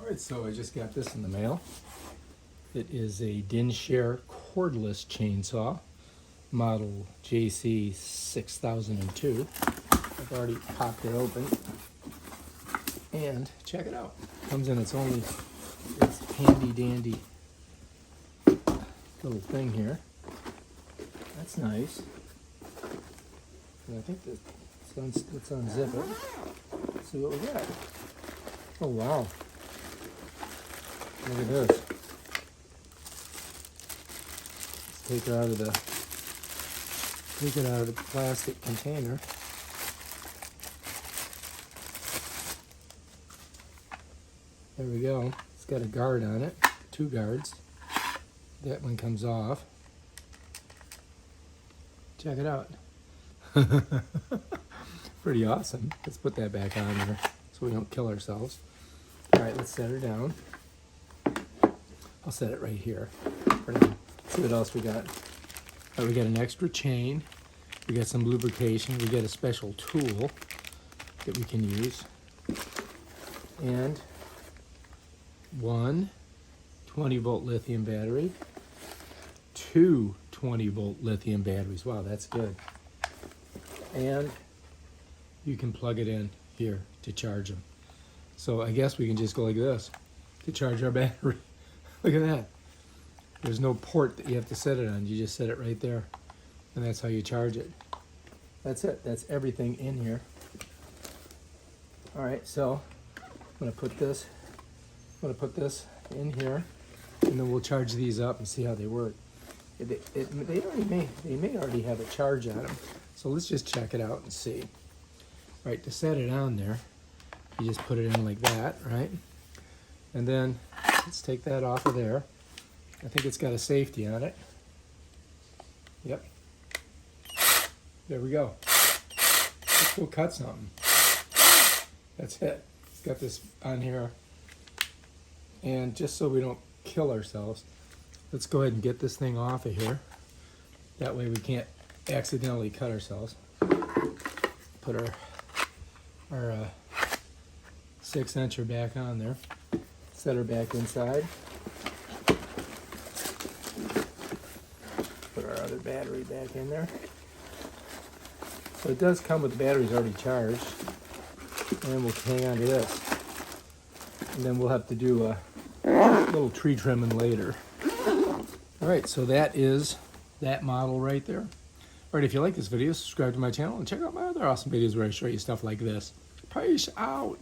Alright, so I just got this in the mail. It is a Dinshare Cordless chainsaw, model JC 6002. I've already popped it open. And check it out. Comes in its handy dandy little thing here. That's nice. And I think let's unzip it. Let's see what we got. Oh wow. Look at this. Let's take it out of the plastic container. There we go. It's got a guard on it, 2 guards. That one comes off. Check it out. Pretty awesome. Let's put that back on there so we don't kill ourselves. All right, let's set her down. I'll set it right here for now. Let's see what else we got. All right, we got an extra chain. We got some lubrication. We got a special tool that we can use. And one 20-volt lithium battery. 2 20-volt lithium batteries. Wow, that's good. And you can plug it in here to charge them. So I guess we can just go like this to charge our battery. Look at that. There's no port that you have to set it on. You just set it right there. And that's how you charge it. That's it. That's everything in here. All right, so I'm gonna put this in here, and then we'll charge these up and see how they work. They may already have a charge on them. So let's just check it out and see. All right, to set it on there, you just put it in like that, right? And then let's take that off of there. I think it's got a safety on it. Yep. There we go. Let's go cut something. That's it. It's got this on here. And just so we don't kill ourselves, let's go ahead and get this thing off of here. That way we can't accidentally cut ourselves. Put our 6-incher back on there. Set her back inside. Put our other battery back in there. So it does come with the batteries already charged. And we'll hang on to this. And then we'll have to do a little tree trimming later. All right, so that is that model right there. All right, if you like this video, subscribe to my channel and check out my other awesome videos where I show you stuff like this. Peace out.